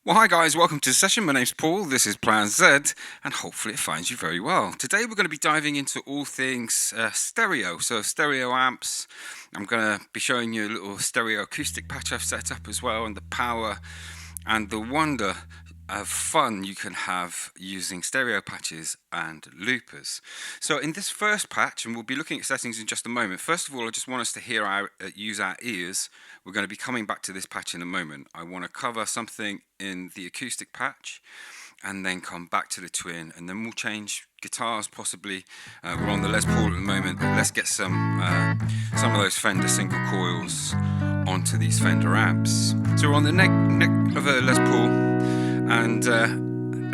Well, hi guys, welcome to the session. My name's Paul, this is Plan Z, and hopefully it finds you very well. Today we're going to be diving into all things stereo, so stereo amps. I'm going to be showing you a little stereo acoustic patch I've set up as well, and the power and the wonder of fun you can have using stereo patches and loopers. So in this first patch, and we'll be looking at settings in just a moment, first of all I just want us to use our ears. We're going to be coming back to this patch in a moment. I want to cover something in the acoustic patch and then come back to the twin, and then we'll change guitars possibly. We're on the Les Paul at the moment. Let's get some of those Fender single coils onto these Fender amps. So we're on the neck of a Les Paul, and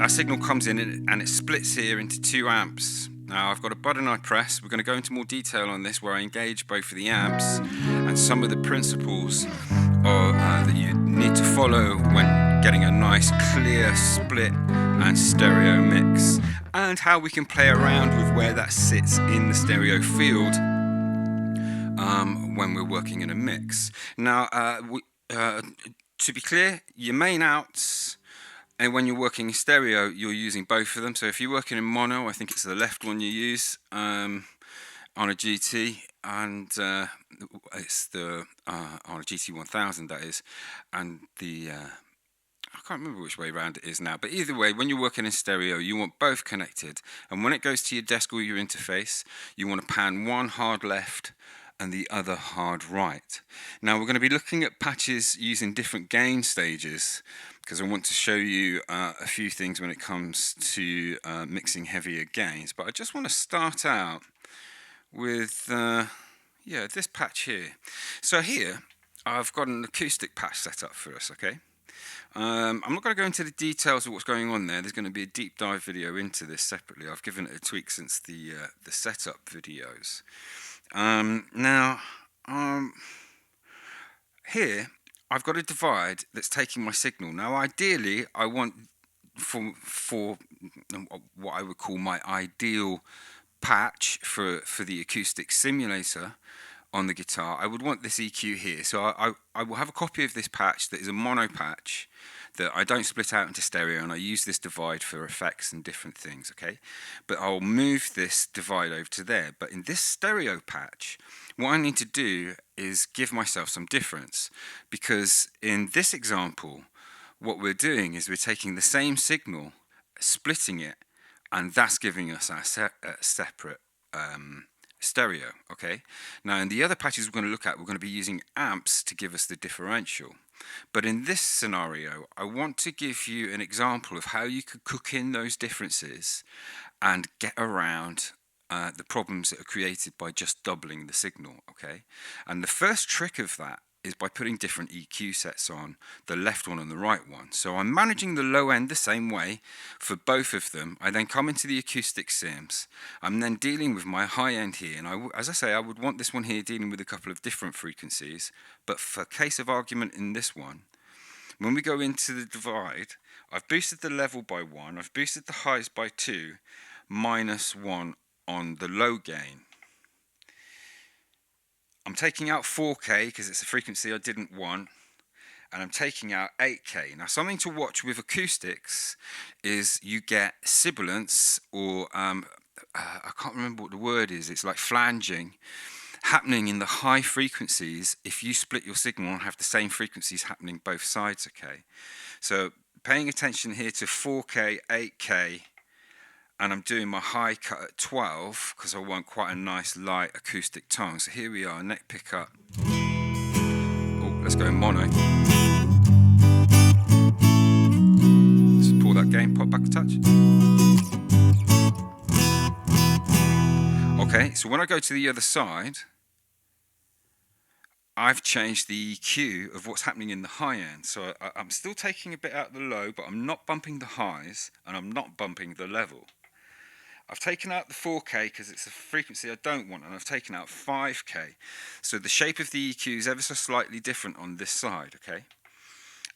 our signal comes in and it splits here into two amps. Now I've got a button I press. We're going to go into more detail on this, where I engage both of the amps and some of the principles that you need to follow when getting a nice clear split and stereo mix, and how we can play around with where that sits in the stereo field when we're working in a mix. Now to be clear, your main outs, and when you're working in stereo, you're using both of them. So if you're working in mono, I think it's the left one you use on a GT, and it's the on a GT1000 that is, and the I can't remember which way around it is now, but either way, when you're working in stereo, you want both connected, and when it goes to your desk or your interface, you want to pan one hard left and the other hard right. Now we're going to be looking at patches using different gain stages, because I want to show you a few things when it comes to mixing heavier gains. But I just want to start out with this patch here. So here I've got an acoustic patch set up for us, okay? I'm not going to go into the details of what's going on there. There's going to be a deep dive video into this separately. I've given it a tweak since the setup videos. Here I've got a divide that's taking my signal. Now ideally I want for what I would call my ideal patch for the acoustic simulator on the guitar, I would want this EQ here. So I will have a copy of this patch that is a mono patch that I don't split out into stereo, and I use this divide for effects and different things, okay? But I'll move this divide over to there. But in this stereo patch, what I need to do is give myself some difference, because in this example, what we're doing is we're taking the same signal, splitting it, and that's giving us our separate stereo, okay? Now in the other patches we're going to look at, we're going to be using amps to give us the differential. But in this scenario, I want to give you an example of how you could cook in those differences and get around the problems that are created by just doubling the signal, okay? And the first trick of that is by putting different EQ sets on, the left one and the right one. So I'm managing the low end the same way for both of them. I then come into the acoustic sims. I'm then dealing with my high end here, and as I say, I would want this one here dealing with a couple of different frequencies, but for case of argument in this one, when we go into the divide, I've boosted the level by 1, I've boosted the highs by 2, minus 1 on the low gain. I'm taking out 4K because it's a frequency I didn't want, and I'm taking out 8K. Now something to watch with acoustics is you get sibilance, or I can't remember what the word is, it's like flanging, happening in the high frequencies if you split your signal and have the same frequencies happening both sides, okay? So paying attention here to 4K, 8K, and I'm doing my high cut at 12 because I want quite a nice light acoustic tone. So here we are, neck pickup. Oh, let's go in mono. Let's pull that gain, pop back a touch. Okay, so when I go to the other side, I've changed the EQ of what's happening in the high end. So I'm still taking a bit out of the low, but I'm not bumping the highs and I'm not bumping the level. I've taken out the 4K because it's a frequency I don't want, and I've taken out 5K. So the shape of the EQ is ever so slightly different on this side, okay?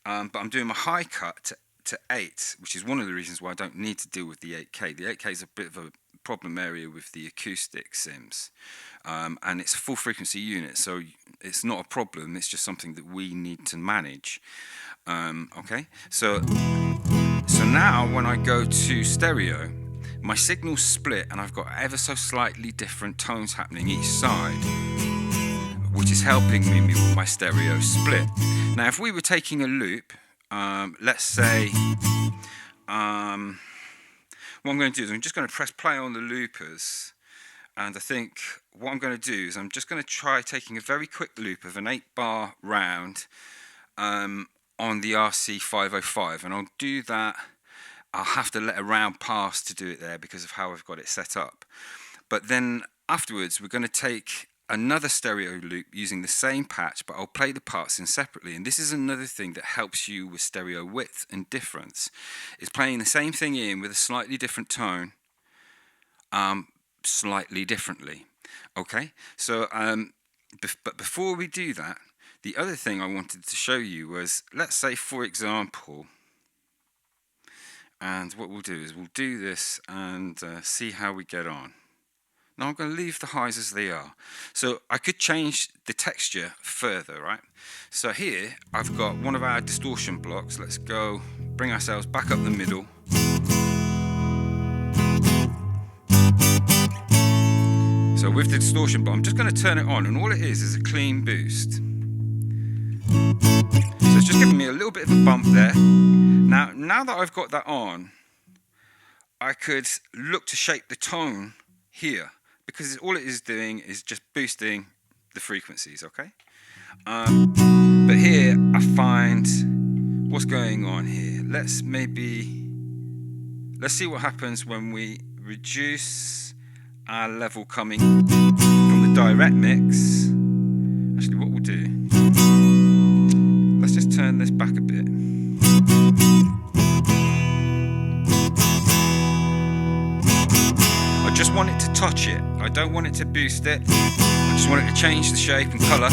But I'm doing my high cut to 8, which is one of the reasons why I don't need to deal with the 8K. The 8K is a bit of a problem area with the acoustic sims, and it's a full frequency unit, so it's not a problem, it's just something that we need to manage. Okay, so now when I go to stereo, my signal's split and I've got ever so slightly different tones happening each side, which is helping me with my stereo split. Now if we were taking a loop, let's say, what I'm going to do is I'm just going to press play on the loopers, and I think what I'm going to do is I'm just going to try taking a very quick loop of an 8-bar round on the RC505, and I'll do that. I'll have to let a round pass to do it there because of how I've got it set up. But then afterwards we're going to take another stereo loop using the same patch, but I'll play the parts in separately. And this is another thing that helps you with stereo width and difference, is playing the same thing in with a slightly different tone, slightly differently. Okay, so but before we do that, the other thing I wanted to show you was, let's say for example, and what we'll do is we'll do this and see how we get on. Now I'm going to leave the highs as they are. So I could change the texture further, right? So here I've got one of our distortion blocks. Let's go bring ourselves back up the middle. So with the distortion block, I'm just going to turn it on, and all it is a clean boost. So it's just giving me a little bit of a bump there. Now that I've got that on, I could look to shape the tone here, because all it is doing is just boosting the frequencies, okay? But here I find what's going on here. Let's see what happens when we reduce our level coming from the direct mix. Actually, what we'll do, let's just turn this back a bit. I just want it to touch it. I don't want it to boost it. I just want it to change the shape and colour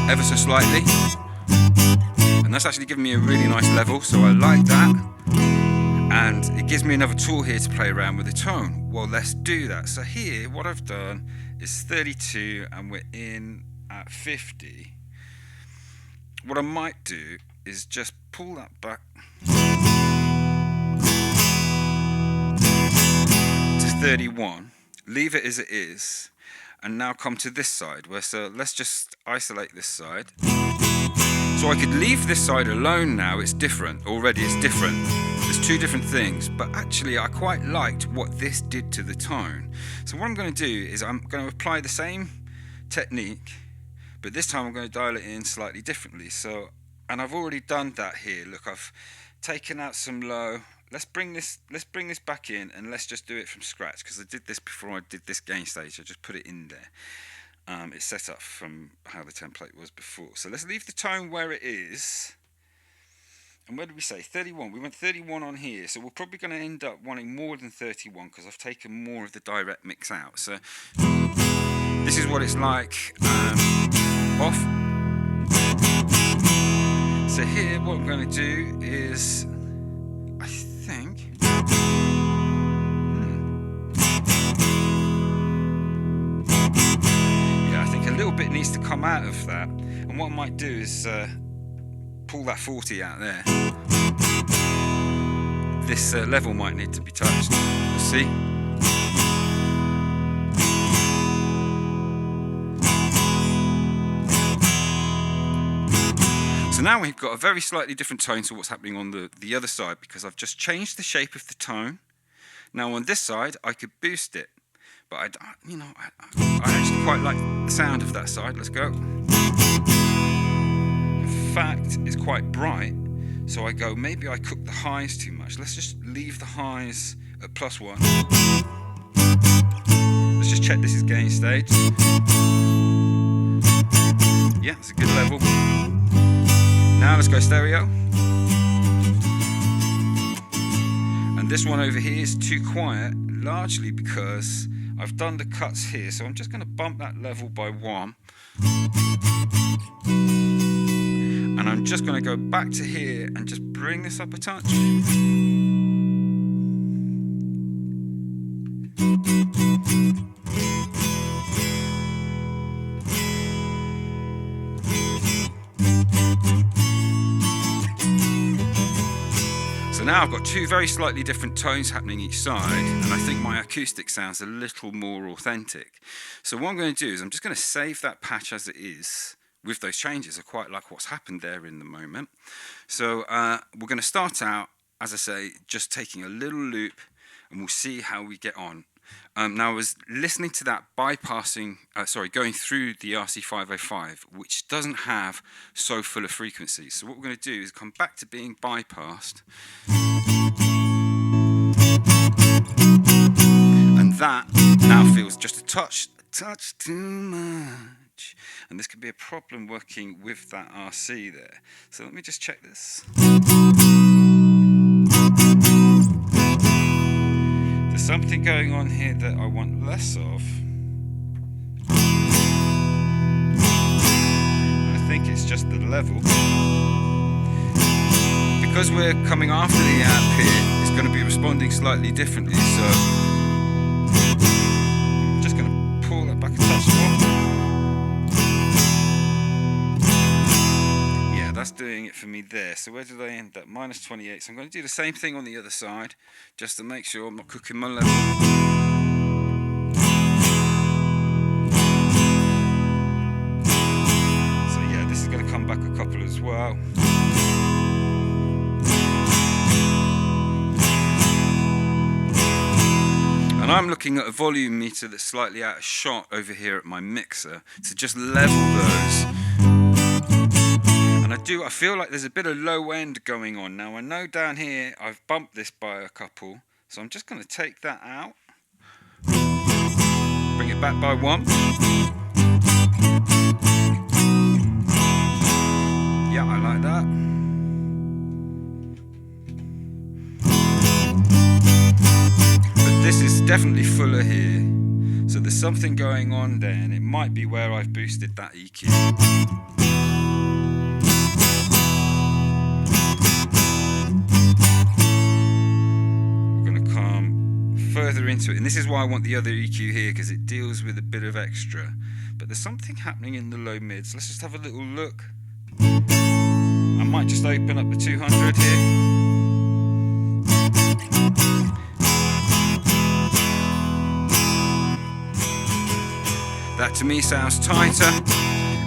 ever so slightly. And that's actually giving me a really nice level, so I like that. And it gives me another tool here to play around with the tone. Well, let's do that. So here, what I've done is 32 and we're in at 50. What I might do is just pull that back to 31, leave it as it is, and now come to this side where, so let's just isolate this side. So I could leave this side alone now. It's different already, it's different. There's two different things, but actually I quite liked what this did to the tone. So what I'm going to do is I'm going to apply the same technique, but this time I'm going to dial it in slightly differently. So, and I've already done that here. Look, I've taken out some low. Let's bring this back in, and let's just do it from scratch, because I did this before I did this gain stage. I just put it in there. It's set up from how the template was before. So let's leave the tone where it is. And where did we say? 31. We went 31 on here, so we're probably going to end up wanting more than 31 because I've taken more of the direct mix out. So this is what it's like off. So here what I'm going to do is, I think, yeah, I think a little bit needs to come out of that. And what I might do is pull that 40 out there. This level might need to be touched. We'll see. So now we've got a very slightly different tone to what's happening on the other side, because I've just changed the shape of the tone. Now on this side I could boost it, but I actually quite like the sound of that side. Let's go. In fact, it's quite bright, so I go, maybe I cook the highs too much. Let's just leave the highs at +1. Let's just check this is gain stage. Yeah, it's a good level. Now let's go stereo. And this one over here is too quiet, largely because I've done the cuts here, so I'm just going to bump that level by 1. And I'm just going to go back to here and just bring this up a touch. So now I've got two very slightly different tones happening each side, and I think my acoustic sounds a little more authentic. So what I'm going to do is I'm just going to save that patch as it is with those changes. I quite like what's happened there in the moment. So we're going to start out, as I say, just taking a little loop, and we'll see how we get on. Now I was listening to that going through the RC505, which doesn't have so full of frequencies. So what we're going to do is come back to being bypassed, and that now feels just a touch too much, and this could be a problem working with that RC there. So let me just check this. There's something going on here that I want less of. I think it's just the level. Because we're coming after the amp here, it's going to be responding slightly differently, so I'm just going to pull that back a touch more. Yeah, that's doing it for me there. So where did I end up? -28. So I'm going to do the same thing on the other side, just to make sure I'm not cooking my level. So yeah, this is going to come back a couple as well. And I'm looking at a volume meter that's slightly out of shot over here at my mixer to just level those. And I feel like there's a bit of low end going on. Now I know down here I've bumped this by a couple, so I'm just going to take that out, bring it back by one. Yeah, I like that. This is definitely fuller here, so there's something going on there, and it might be where I've boosted that EQ. We're going to come further into it, and this is why I want the other EQ here, because it deals with a bit of extra. But there's something happening in the low mids. Let's just have a little look. I might just open up the 200 here. That to me sounds tighter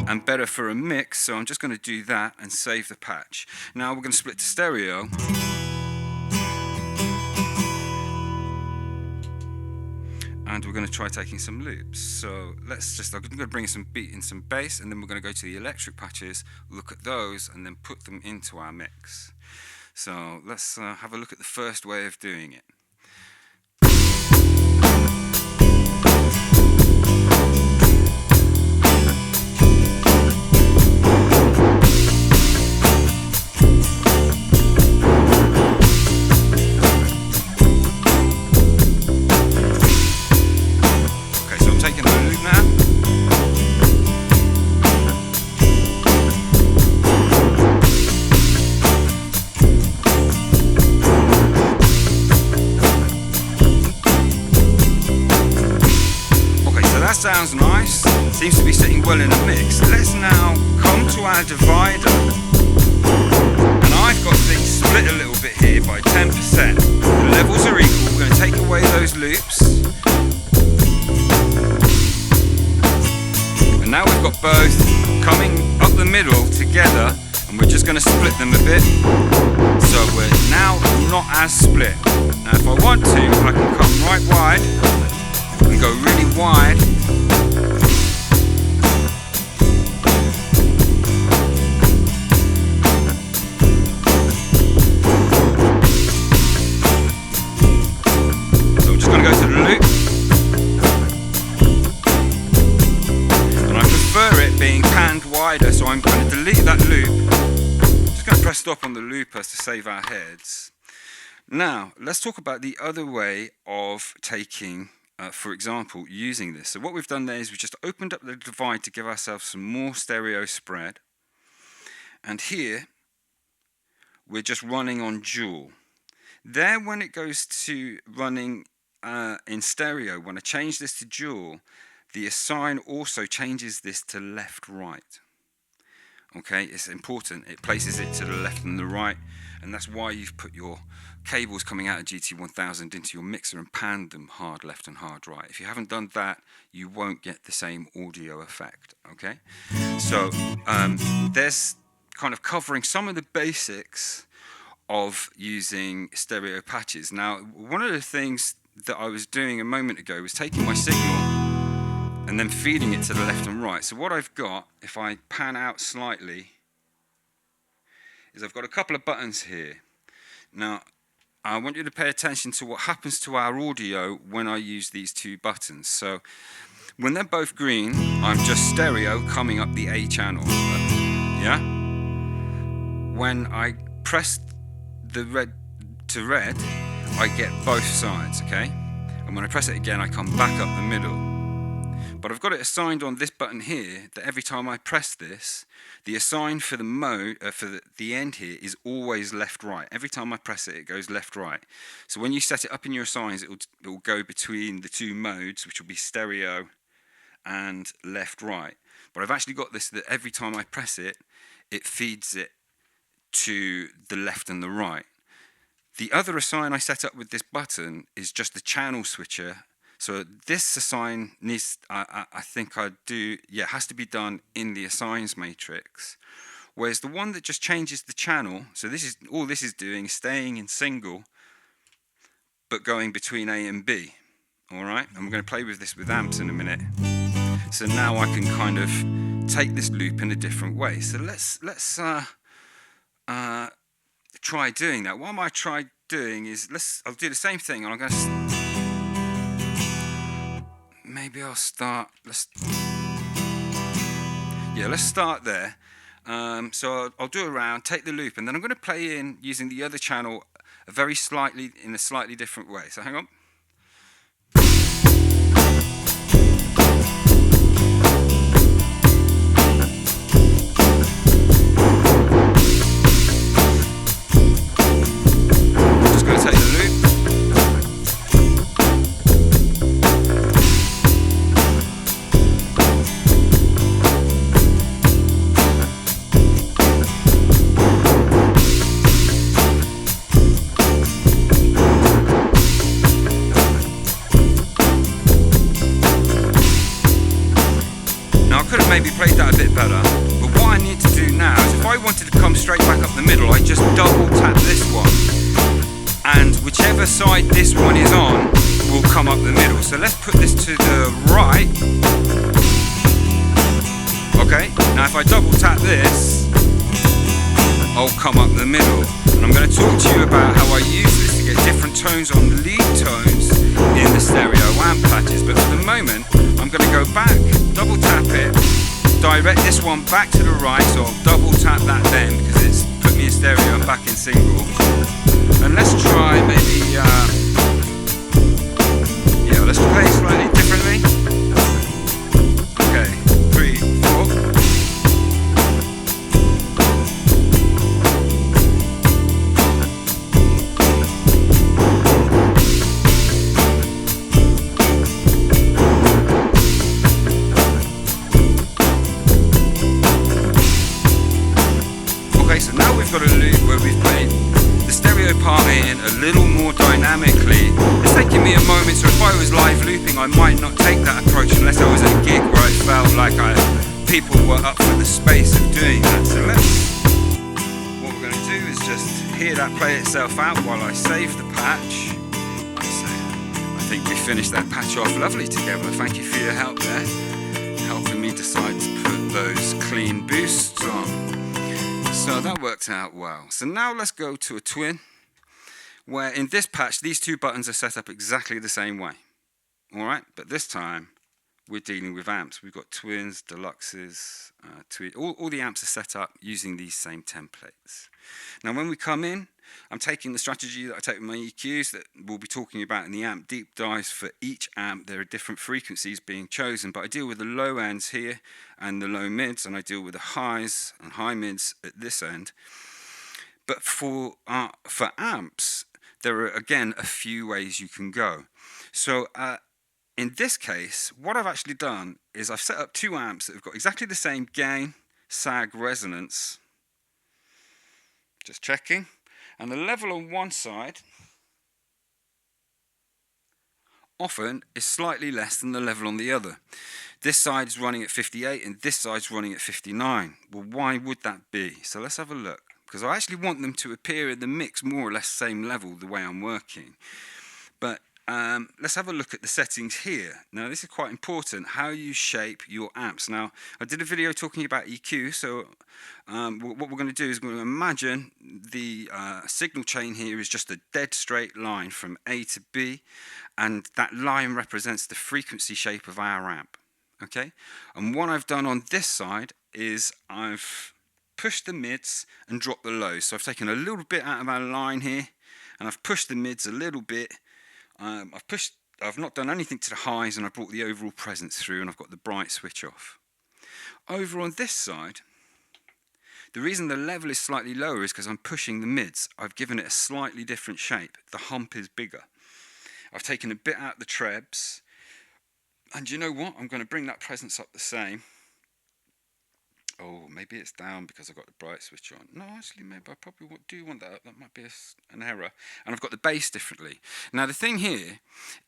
and better for a mix, so I'm just going to do that and save the patch. Now we're going to split to stereo. And we're going to try taking some loops. So I'm going to bring in some beat and some bass, and then we're going to go to the electric patches, look at those, and then put them into our mix. So let's have a look at the first way of doing it. Sounds nice, seems to be sitting well in a mix. Let's now come to our divider, and I've got things split a little bit here by 10%. The levels are equal, we're going to take away those loops, and now we've got both coming up the middle together, and we're just going to split them a bit, so we're now not as split. Now if I want to, I can come right wide and go really wide. So I'm just going to go to the loop, and I prefer it being panned wider, so I'm going to delete that loop. Just going to press stop on the loopers to save our heads. Now let's talk about the other way of taking for example, using this. So what we've done there is we've just opened up the divide to give ourselves some more stereo spread. And here, we're just running on dual. There, when it goes to running in stereo, when I change this to dual, the assign also changes this to left-right. Okay, it's important. It places it to the left and the right, and that's why you've put your cables coming out of GT1000 into your mixer and panned them hard left and hard right. If you haven't done that, you won't get the same audio effect. Okay, so there's kind of covering some of the basics of using stereo patches. Now, one of the things that I was doing a moment ago was taking my signal and then feeding it to the left and right. So what I've got, if I pan out slightly, is I've got a couple of buttons here. Now, I want you to pay attention to what happens to our audio when I use these two buttons. So when they're both green, I'm just stereo coming up the A channel. Yeah? When I press the red to red, I get both sides, okay? And when I press it again, I come back up the middle. But I've got it assigned on this button here that every time I press this, the assign for the mode for the end here is always left right. Every time I press it, it goes left right. So when you set it up in your assigns, it will go between the two modes, which will be stereo and left right. But I've actually got this that every time I press it, it feeds it to the left and the right. The other assign I set up with this button is just the channel switcher. So this assign needs, I think I do, yeah, has to be done in the assigns matrix. Whereas the one that just changes the channel, so this is all this is doing is staying in single, but going between A and B. All right, and we're going to play with this with amps in a minute. So now I can kind of take this loop in a different way. So let's try doing that. What I might try doing is I'll do the same thing, and I'm going to. Maybe I'll start. Let's start there. So I'll do a round, take the loop, and then I'm going to play in using the other channel in a slightly different way. So hang on. Just going to take the loop. Maybe played that a bit better, but what I need to do now is if I wanted to come straight back up the middle, I just double tap this one, and whichever side this one is on will come up the middle. So let's put this to the right. Okay, now if I double tap this, I'll come up the middle, and I'm going to talk to you about how I use this to get different tones on the lead tones in the stereo amp patches. But for the moment, I'm going to go back, double tap it, direct this one back to the right, so I'll double tap that then because it's put me in stereo and back in single. And let's try maybe, let's play slightly differently. Okay, 3, 4. So now we've got a loop where we've played the stereo part in a little more dynamically. It's taking me a moment, so if I was live looping, I might not take that approach unless I was at a gig where I felt like people were up for the space of doing that. So what we're going to do is just hear that play itself out while I save the patch. I think we finished that patch off lovely together. Thank you for your help there, helping me decide to put those clean boosts on. So that worked out well. So now let's go to a twin, where in this patch, these two buttons are set up exactly the same way. All right, but this time we're dealing with amps. We've got twins, deluxes, all the amps are set up using these same templates. Now when we come in, I'm taking the strategy that I take with my EQs that we'll be talking about in the amp deep dives. For each amp, there are different frequencies being chosen, but I deal with the low ends here and the low mids, and I deal with the highs and high mids at this end. But for amps, there are again a few ways you can go. So in this case, what I've actually done is I've set up two amps that have got exactly the same gain, sag resonance. Just checking. And the level on one side often is slightly less than the level on the other. This side is running at 58 and this side's running at 59. Well, why would that be? So let's have a look, because I actually want them to appear in the mix more or less same level the way I'm working. But let's have a look at the settings here. Now this is quite important, how you shape your amps. Now I did a video talking about EQ, so what we're going to do is we're going to imagine the signal chain here is just a dead straight line from A to B, and that line represents the frequency shape of our amp. Okay, and what I've done on this side is I've pushed the mids and dropped the lows. So I've taken a little bit out of our line here and I've pushed the mids a little bit. I've not done anything to the highs, and I've brought the overall presence through, and I've got the bright switch off. Over on this side, the reason the level is slightly lower is because I'm pushing the mids. I've given it a slightly different shape. The hump is bigger. I've taken a bit out the trebs, and you know what? I'm going to bring that presence up the same. Oh, maybe it's down because I've got the bright switch on. No, actually, maybe I probably do want that up. That might be an error. And I've got the bass differently. Now, the thing here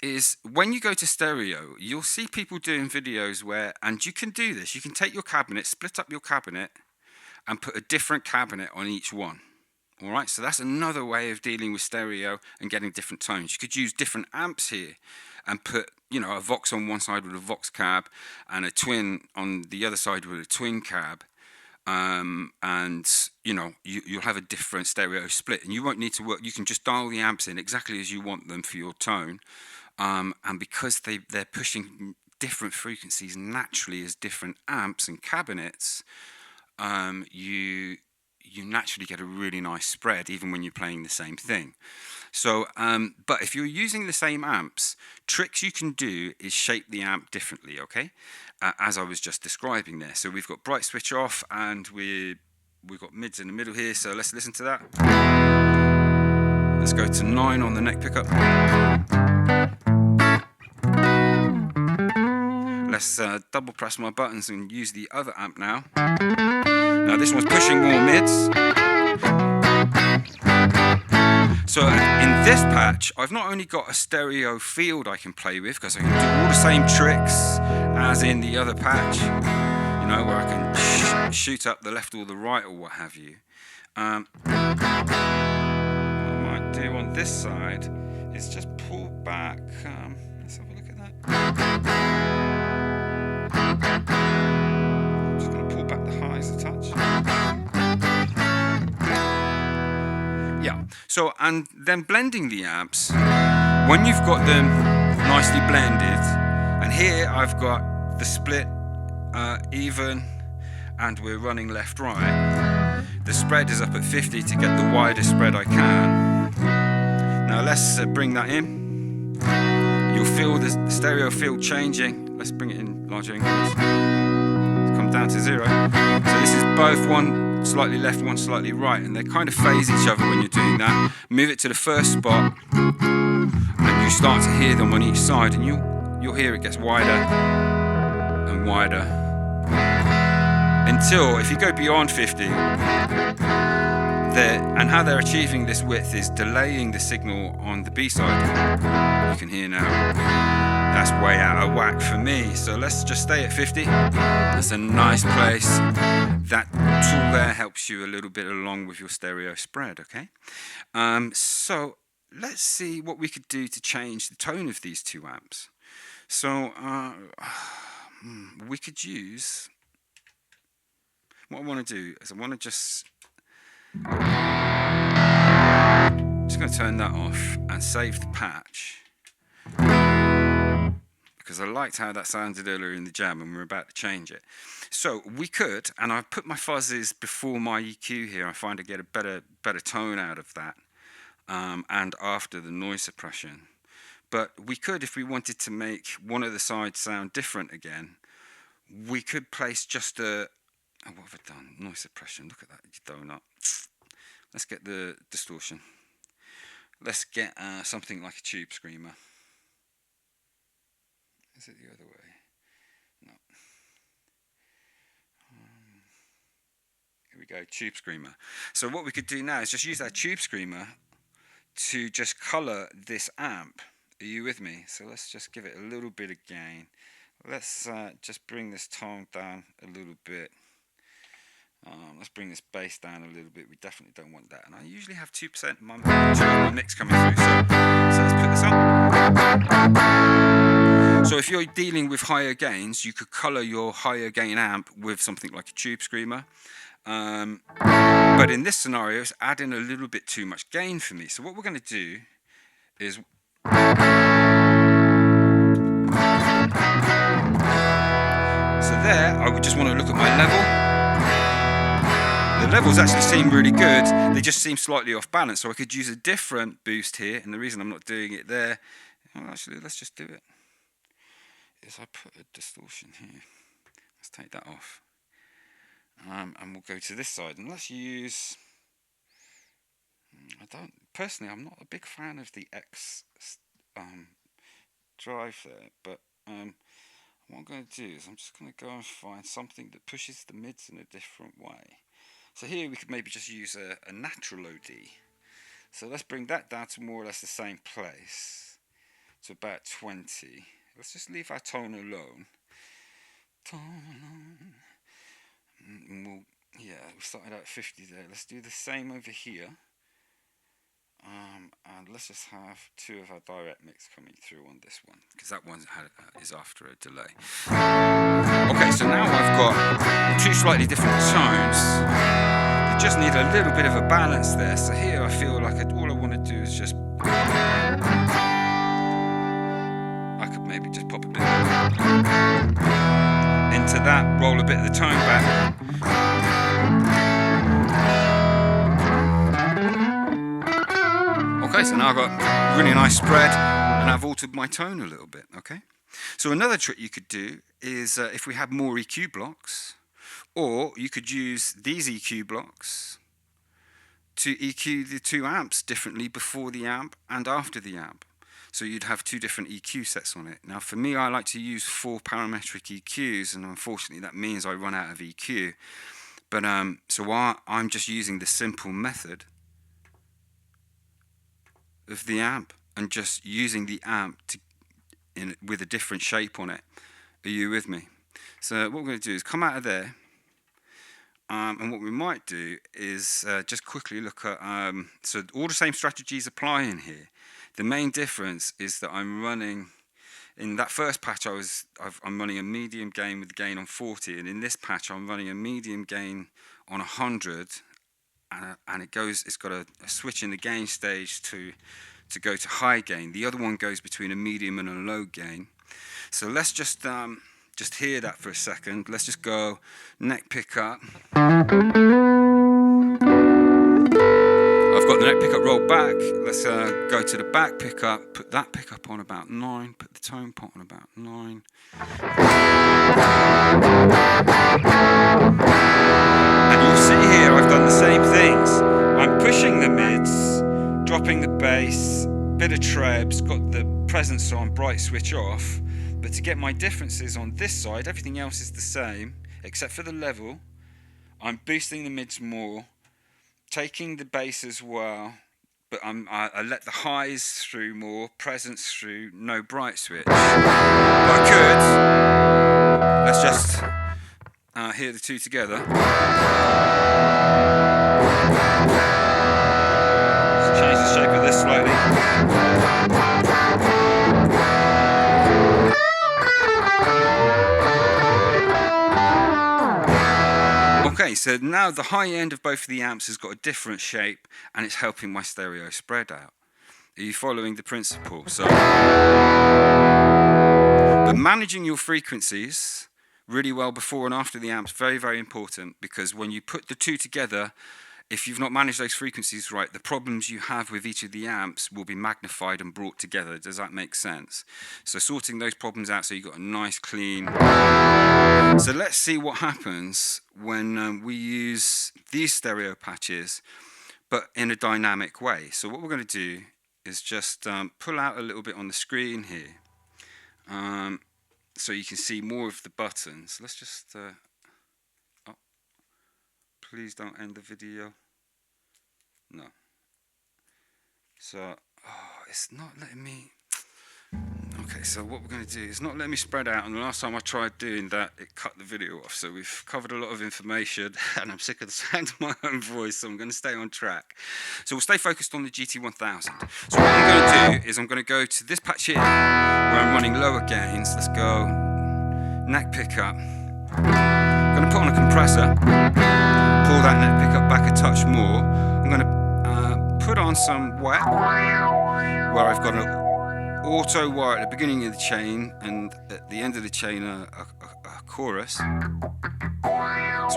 is when you go to stereo, you'll see people doing videos where, and you can do this, you can take your cabinet, split up your cabinet, and put a different cabinet on each one. All right, so that's another way of dealing with stereo and getting different tones. You could use different amps here and put, you know, a Vox on one side with a Vox cab and a Twin on the other side with a Twin cab, and you know, you'll have a different stereo split, and you won't need to work. You can just dial the amps in exactly as you want them for your tone, and because they're pushing different frequencies naturally as different amps and cabinets, you naturally get a really nice spread even when you're playing the same thing. So, but if you're using the same amps, tricks you can do is shape the amp differently, okay? As I was just describing there. So we've got bright switch off, and we've got mids in the middle here, so let's listen to that. Let's go to 9 on the neck pickup. Let's double press my buttons and use the other amp now. Now this one's pushing more mids. So in this patch, I've not only got a stereo field I can play with, because I can do all the same tricks as in the other patch, you know, where I can shoot up the left or the right or what have you. What I might do on this side is just pull back. Let's have a look at that. I'm just going to pull back the highs a touch. Yeah, so, and then blending the amps, when you've got them nicely blended, and here I've got the split even, and we're running left right, the spread is up at 50 to get the widest spread I can. Now let's bring that in. You'll feel the stereo field changing. Let's bring it in larger increments. Come down to 0. So this is both one slightly left, one slightly right, and they kind of phase each other when you're doing that. Move it to the first spot, and you start to hear them on each side, and you'll hear it gets wider and wider until, if you go beyond 50, and how they're achieving this width is delaying the signal on the B side. You can hear now. That's way out of whack for me, so let's just stay at 50. That's a nice place. That tool there helps you a little bit along with your stereo spread, okay? So let's see what we could do to change the tone of these two amps. So we could use, what I want to do is I want to just going to turn that off and save the patch, because I liked how that sounded earlier in the jam and we're about to change it. So we could, and I've put my fuzzes before my EQ here, I find I get a better tone out of that, and after the noise suppression. But we could, if we wanted to make one of the sides sound different again, we could place just a, oh, what have I done? Noise suppression, look at that donut. Let's get the distortion. Let's get something like a tube screamer. Is it the other way? No. Here we go, tube screamer. So what we could do now is just use that tube screamer to just colour this amp. Are you with me? So let's just give it a little bit of gain. Let's just bring this tone down a little bit. Let's bring this bass down a little bit. We definitely don't want that. And I usually have 2% of my mix coming through. So let's put this on. So if you're dealing with higher gains, you could colour your higher gain amp with something like a tube screamer. But in this scenario, it's adding a little bit too much gain for me. So what we're going to do is... So there, I would just want to look at my level. The levels actually seem really good, they just seem slightly off balance, so I could use a different boost here, and the reason I'm not doing it there, well, actually let's just do it, is I put a distortion here. Let's take that off. And we'll go to this side, and let's use, personally I'm not a big fan of the X drive there, but what I'm going to do is I'm just going to go and find something that pushes the mids in a different way. So here we could maybe just use a natural OD. So let's bring that down to more or less the same place, to about 20. Let's just leave our tone alone. And we started out at 50 there. Let's do the same over here. And let's just have 2 of our direct mix coming through on this one, because that one is after a delay. Okay, so now I've got 2 slightly different tones. They just need a little bit of a balance there. So here I feel like all I want to do is just... I could maybe just pop a bit into that, roll a bit of the tone back. Okay, so now I've got a really nice spread, and I've altered my tone a little bit, okay? So another trick you could do is if we have more EQ blocks, or you could use these EQ blocks to EQ the 2 amps differently before the amp and after the amp. So you'd have 2 different EQ sets on it. Now for me, I like to use 4 parametric EQs, and unfortunately that means I run out of EQ. But so I'm just using the simple method of the amp and just using the amp with a different shape on it. Are you with me? So what we're going to do is come out of there, and what we might do is just quickly look at, so all the same strategies apply in here. The main difference is that I'm running, in that first patch I'm running a medium gain with the gain on 40, and in this patch I'm running a medium gain on 100, and it's got a switch in the gain stage to go to high gain. The other one goes between a medium and a low gain. So let's just hear that for a second. Let's just go neck pickup. I've got the neck pickup rolled back. Let's go to the back pickup, put that pickup on about 9, put the tone pot on about 9. And you'll see here I've done the same things. I'm pushing the mids, dropping the bass, bit of trebs, got the presence on, bright switch off. But to get my differences on this side, everything else is the same except for the level. I'm boosting the mids more, taking the bass as well, but I let the highs through more, presence through, no bright switch. But I could. Let's just hear the 2 together. Let's change the shape of this slightly. Okay, so now the high end of both of the amps has got a different shape, and it's helping my stereo spread out. Are you following the principle? So, but managing your frequencies really well before and after the amps, very, very important, because when you put the 2 together, if you've not managed those frequencies right, the problems you have with each of the amps will be magnified and brought together. Does that make sense? So sorting those problems out so you've got a nice clean... So let's see what happens when we use these stereo patches, but in a dynamic way. So what we're going to do is just pull out a little bit on the screen here, so you can see more of the buttons. Let's just Please don't end the video. No. So, it's not letting me. Okay, so what we're going to do is not let me spread out, and the last time I tried doing that it cut the video off, so we've covered a lot of information and I'm sick of the sound of my own voice, so I'm going to stay on track. So we'll stay focused on the GT1000. So what I'm going to do is I'm going to go to this patch here where I'm running lower gains. Let's go neck pickup. I'm going to put on a compressor, pull that neck pickup back a touch more. I'm going to put on some wet where I've got an auto wire at the beginning of the chain and at the end of the chain a chorus. So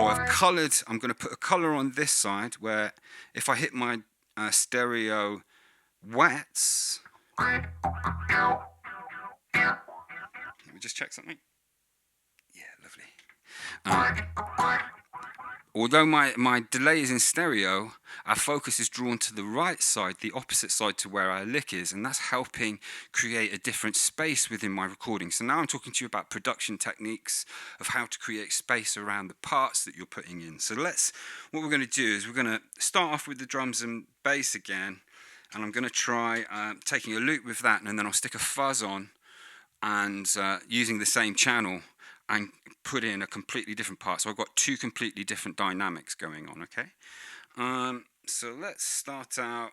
I've coloured, I'm going to put a colour on this side where if I hit my stereo wets, let me just check something. Yeah, lovely. Although my delay is in stereo, our focus is drawn to the right side, the opposite side to where our lick is, and that's helping create a different space within my recording. So now I'm talking to you about production techniques of how to create space around the parts that you're putting in. So what we're going to do is we're going to start off with the drums and bass again, and I'm going to try taking a loop with that, and then I'll stick a fuzz on and using the same channel and put in a completely different part. So I've got two completely different dynamics going on, okay? So let's start out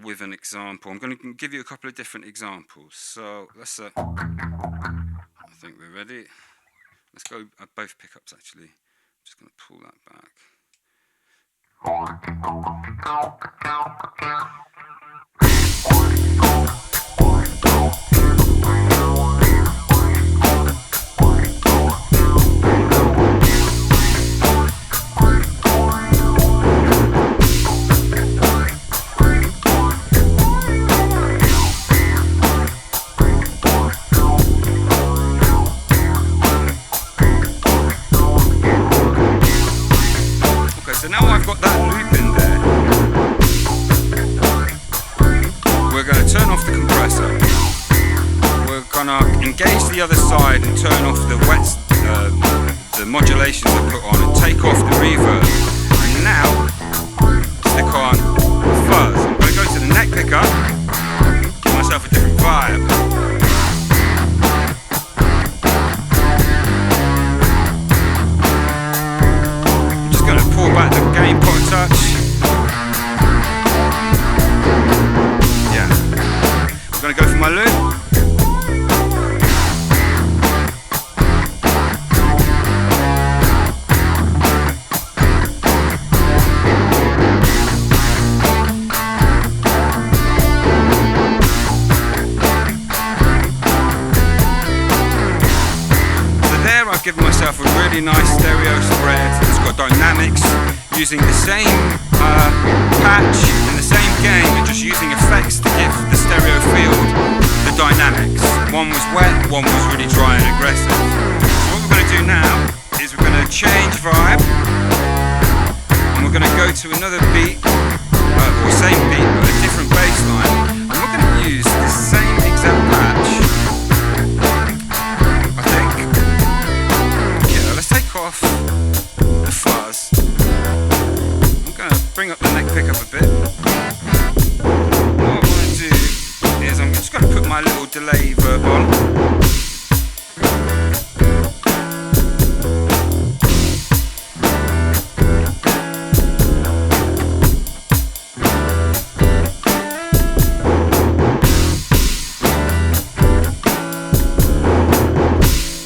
with an example. I'm going to give you a couple of different examples. So let's, I think we're ready. Let's go both pickups actually. I'm just going to pull that back. So now I've got that loop in there, we're going to turn off the compressor, we're going to engage the other side and turn off the the modulations I put on and take off the reverb, and now stick on fuzz. I'm going to go to the neck pickup, give myself a different vibe. Pull back the gain pot a touch. Yeah. I'm going to go for my loop. So there I've given myself a really nice stereo spread. It's got dynamics, using the same patch in the same game and just using effects to give the stereo field the dynamics. One was wet, one was really dry and aggressive. So what we're going to do now is we're going to change vibe and we're going to go to another beat, or same beat but a different bass line, and we're going to use the same exact patch, I think. Yeah, let's take off the fuzz. Bring up the neck pickup a bit. What I want to do is I'm just going to put my little delay verb on.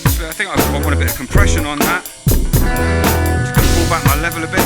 So I think I want a bit of compression on that. Just going to pull back my level a bit.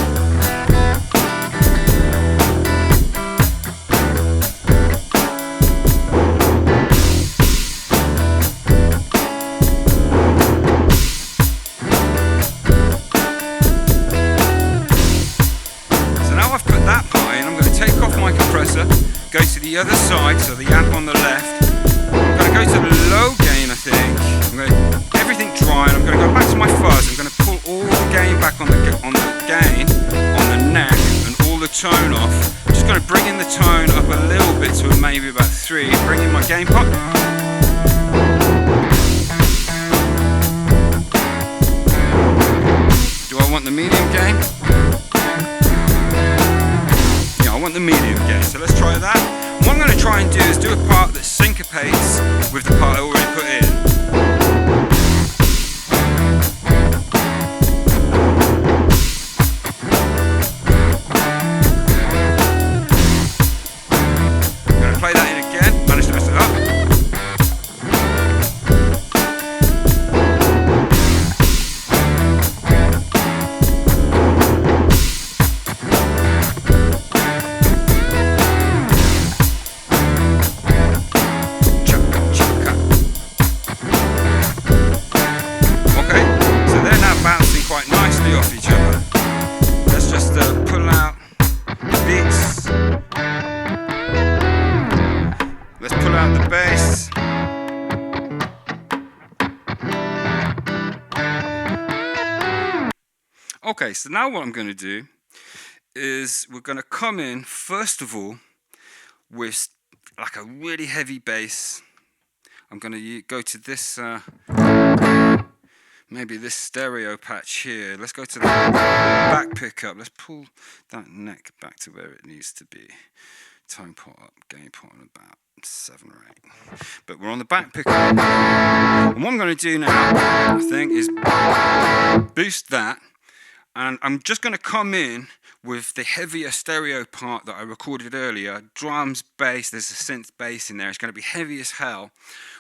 Go to the other side, so the amp on the left. I'm going to go to the low gain, I think. I'm going to everything dry, and I'm going to go back to my fuzz. I'm going to pull all the gain back on the gain, on the neck, and all the tone off. I'm just going to bring in the tone up a little bit to maybe about 3. Bring in my gain pot. Do I want want the medium gain. Yeah, I want the medium gain, so let's try that. What I'm going to try and do is do a part that syncopates with the part I already put in. I'm going to play that in again, manage to mess it up. Off each other. Let's just pull out the beats. Let's pull out the bass. Okay, so now what I'm going to do is we're going to come in first of all with like a really heavy bass. I'm going to go to this maybe this stereo patch here. Let's go to the back pickup. Let's pull that neck back to where it needs to be. Tone pot up, gain pot on about 7 or 8. But we're on the back pickup. And what I'm going to do now, I think, is boost that. And I'm just going to come in with the heavier stereo part that I recorded earlier. Drums, bass, there's a synth bass in there. It's going to be heavy as hell.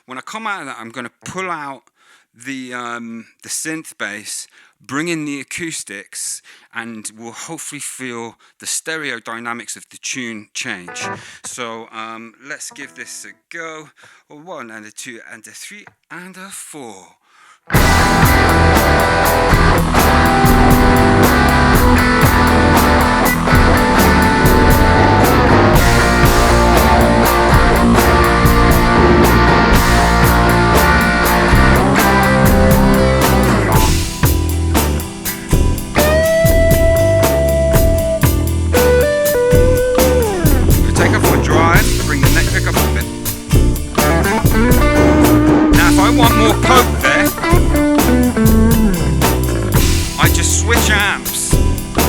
When I come out of that, I'm going to pull out the synth bass, bring in the acoustics, and we'll hopefully feel the stereo dynamics of the tune change. So let's give this a go. A 1 and a 2 and a 3 and a 4.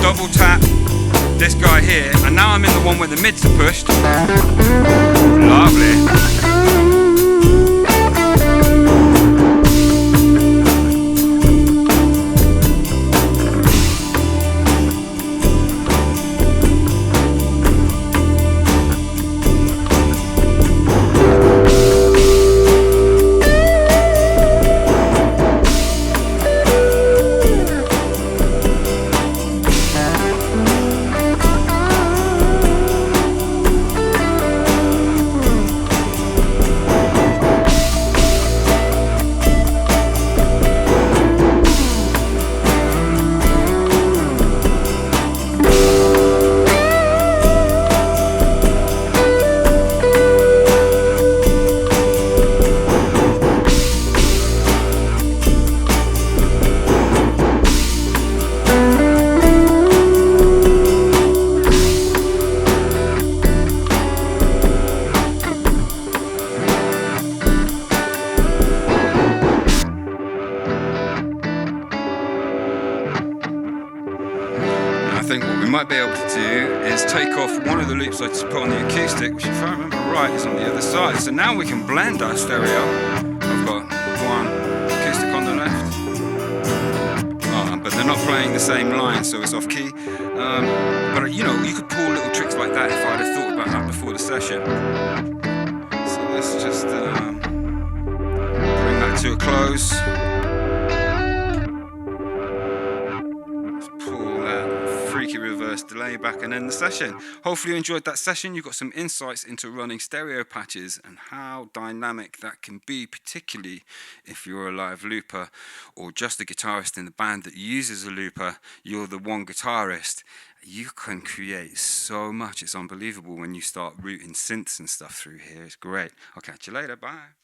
Double tap this guy here, and now I'm in the one where the mids are pushed. Lovely. I think what we might be able to do is take off one of the loops I just put on the acoustic, which if I remember right is on the other side. So now we can blend our stereo. I've got one acoustic on the left, but they're not playing the same line, so it's off key. But you know, you could pull little tricks like that if I'd have thought about that before the session. So let's just bring that to a close. Freaky reverse delay back and end the session. Hopefully you enjoyed that session. You got some insights into running stereo patches and how dynamic that can be, particularly if you're a live looper or just a guitarist in the band that uses a looper. You're the one guitarist. You can create so much. It's unbelievable when you start routing synths and stuff through here. It's great. I'll catch you later. Bye.